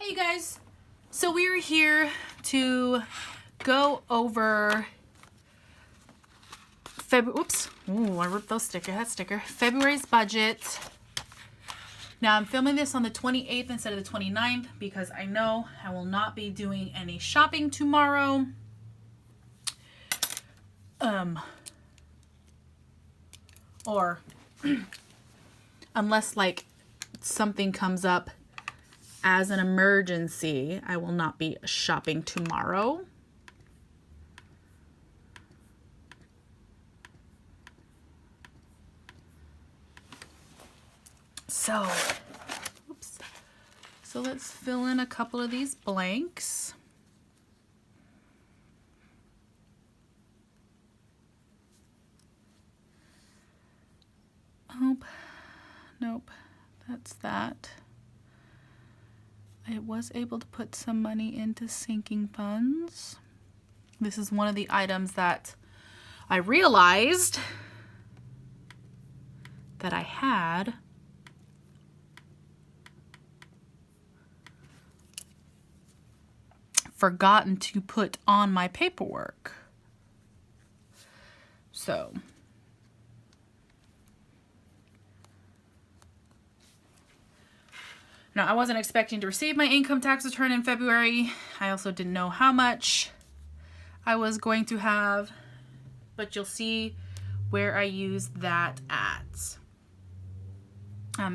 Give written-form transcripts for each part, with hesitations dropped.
Hey you guys, so we're here to go over I ripped that sticker. February's budget. Now I'm filming this on the 28th instead of the 29th because I know I will not be doing any shopping tomorrow. Or unless like something comes up as an emergency, I will not be shopping tomorrow. So let's fill in a couple of these blanks. Nope, that's that. I was able to put some money into sinking funds. This is one of the items that I realized that I had forgotten to put on my paperwork. So now, I wasn't expecting to receive my income tax return in February. I also didn't know how much I was going to have, but you'll see where I used that at.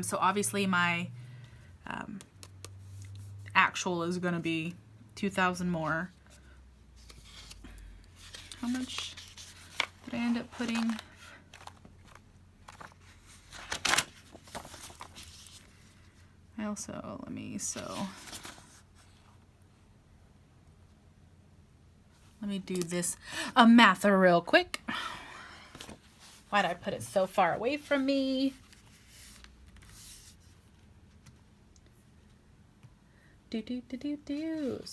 So obviously my actual is going to be $2,000 more. How much did I end up putting? I also, let me do this math real quick. Why did I put it so far away from me? So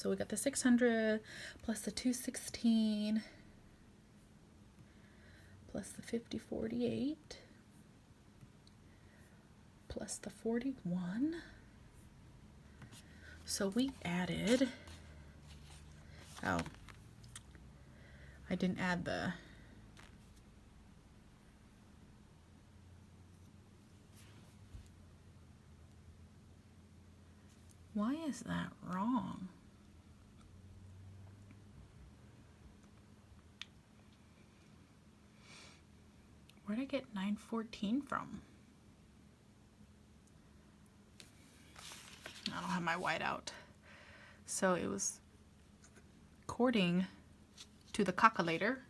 we got the 600 plus the 216 plus the 5048 plus the 41. So we added, I didn't add the, why is that wrong? Where did I get 914 from? I don't have my whiteout. So it was according to the calculator.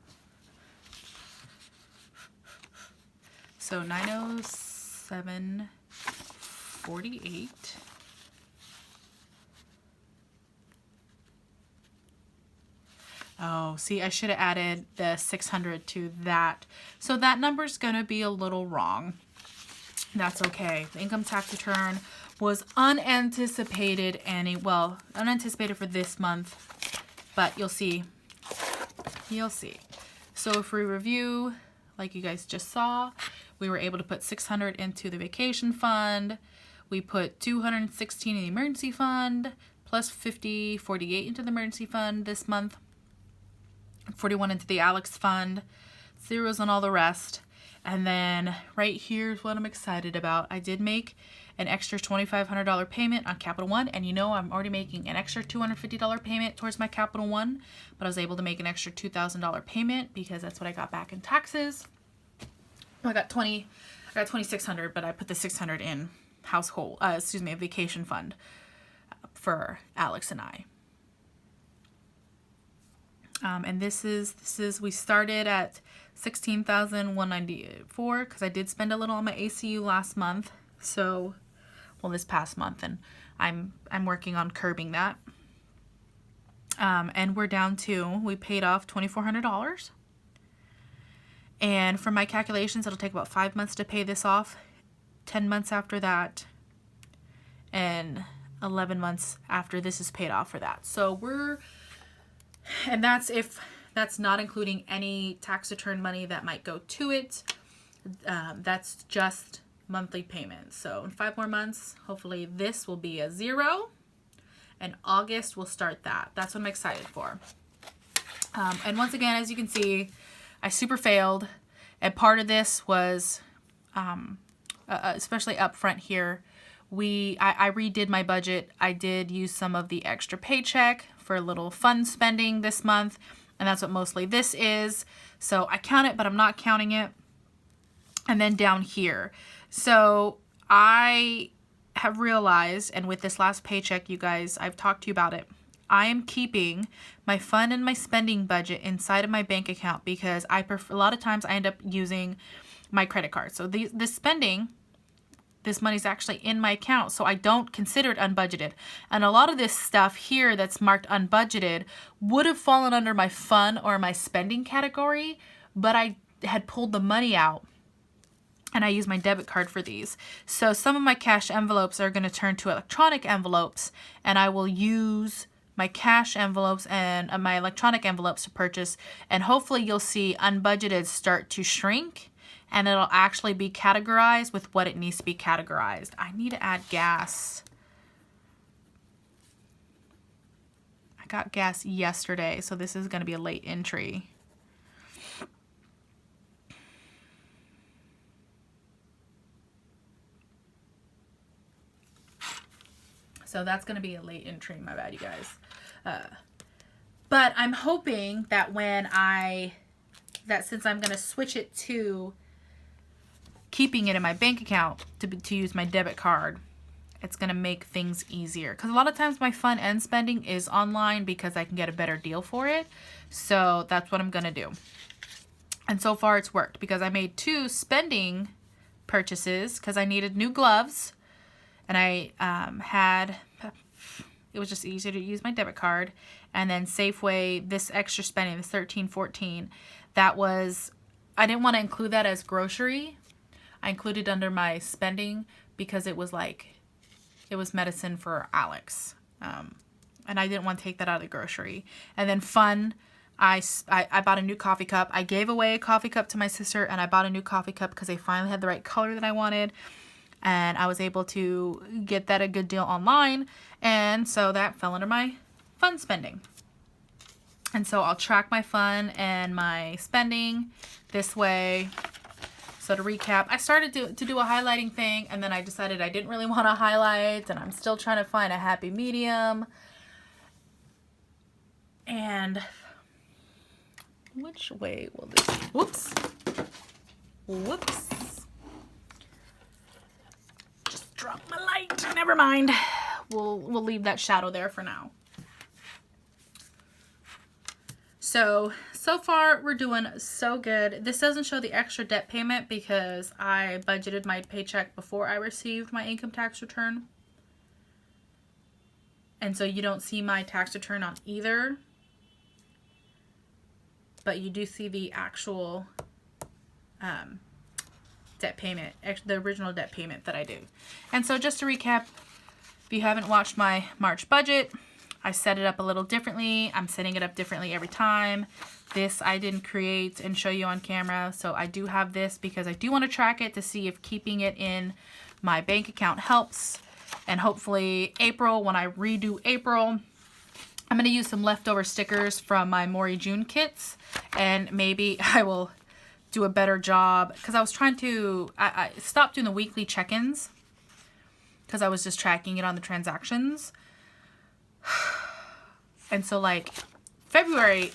So 907.48. Oh, see, I should have added the 600 to that. So that number's going to be a little wrong. That's okay. The income tax return was unanticipated unanticipated for this month, but you'll see. So if we review, like you guys just saw, we were able to put 600 into the vacation fund. We put 216 in the emergency fund, plus 48 into the emergency fund this month, 41 into the Alex fund, zeros on all the rest. And then right here's what I'm excited about. I did make an extra $2,500 payment on Capital One, and you know I'm already making an extra $250 payment towards my Capital One, but I was able to make an extra $2,000 payment because that's what I got back in taxes. I got $2,600, but I put the $600 in a vacation fund for Alex and I. And this is we started at $16,194 because I did spend a little on my ACU last month. So, this past month, and I'm working on curbing that. And we're down to, we paid off $2,400. And from my calculations, it'll take about 5 months to pay this off, 10 months after that, and 11 months after this is paid off for that. So and that's not including any tax return money that might go to it. That's just monthly payments. So in 5 more months, hopefully this will be a 0 and August we'll start that. That's what I'm excited for. And once again, as you can see, I super failed, and part of this was, especially up front here, I redid my budget. I did use some of the extra paycheck for a little fun spending this month, and that's what mostly this is. So I count it, but I'm not counting it. And then down here, so I have realized, and with this last paycheck, you guys, I've talked to you about it, I am keeping my fun and my spending budget inside of my bank account because a lot of times I end up using my credit card. So this spending, this money's actually in my account, so I don't consider it unbudgeted. And a lot of this stuff here that's marked unbudgeted would have fallen under my fun or my spending category, but I had pulled the money out and I use my debit card for these. So some of my cash envelopes are going to turn to electronic envelopes, and I will use my cash envelopes and my electronic envelopes to purchase, and hopefully you'll see unbudgeted start to shrink, and it'll actually be categorized with what it needs to be categorized. I need to add gas. I got gas yesterday, so this is going to be a late entry. So that's going to be a late entry. My bad, you guys. But I'm hoping that since I'm going to switch it to keeping it in my bank account to use my debit card, it's going to make things easier. Because a lot of times my fun and spending is online because I can get a better deal for it. So that's what I'm going to do. And so far it's worked because I made 2 spending purchases because I needed new gloves. And I it was just easier to use my debit card. And then Safeway, this extra spending, this $13.14, that was, I didn't want to include that as grocery. I included under my spending because it was medicine for Alex. And I didn't want to take that out of the grocery. And then fun, I bought a new coffee cup. I gave away a coffee cup to my sister, and I bought a new coffee cup because they finally had the right color that I wanted. And I was able to get that a good deal online. And so that fell under my fun spending. And so I'll track my fun and my spending this way. So to recap, I started to do a highlighting thing, and then I decided I didn't really want to highlight, and I'm still trying to find a happy medium. And which way will this be? Whoops. Drop my light. Never mind. We'll leave that shadow there for now. So far we're doing so good. This doesn't show the extra debt payment because I budgeted my paycheck before I received my income tax return. And so you don't see my tax return on either. But you do see the actual debt payment, the original debt payment that I do. And so just to recap, if you haven't watched my March budget, I set it up a little differently. I'm setting it up differently every time. This I didn't create and show you on camera, so I do have this because I do want to track it to see if keeping it in my bank account helps. And hopefully April, when I redo April, I'm going to use some leftover stickers from my Maury June kits, and maybe I will do a better job because I was trying to, I stopped doing the weekly check-ins because I was just tracking it on the transactions. And so like February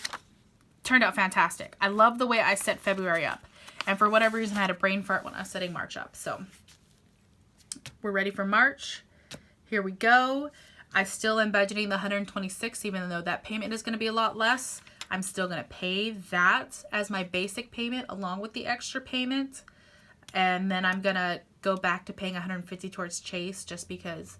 turned out fantastic. I love the way I set February up, and for whatever reason I had a brain fart when I was setting March up. So we're ready for March. Here we go. I still am budgeting the $126, even though that payment is going to be a lot less. I'm still going to pay that as my basic payment along with the extra payment. And then I'm going to go back to paying $150 towards Chase just because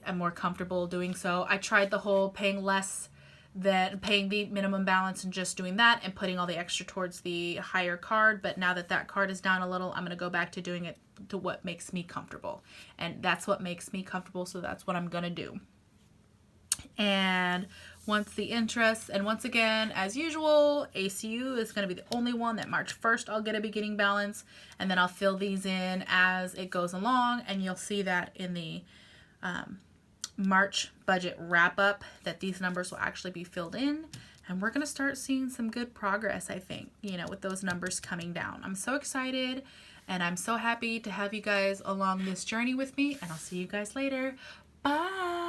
I'm more comfortable doing so. I tried the whole paying less than paying the minimum balance and just doing that and putting all the extra towards the higher card. But now that that card is down a little, I'm going to go back to doing it to what makes me comfortable. And that's what makes me comfortable, so that's what I'm going to do. And once the interest, and once again, as usual, ACU is going to be the only one that March 1st I'll get a beginning balance, and then I'll fill these in as it goes along, and you'll see that in the March budget wrap up that these numbers will actually be filled in. And we're going to start seeing some good progress, I think, you know, with those numbers coming down. I'm so excited and I'm so happy to have you guys along this journey with me. And I'll see you guys later. Bye.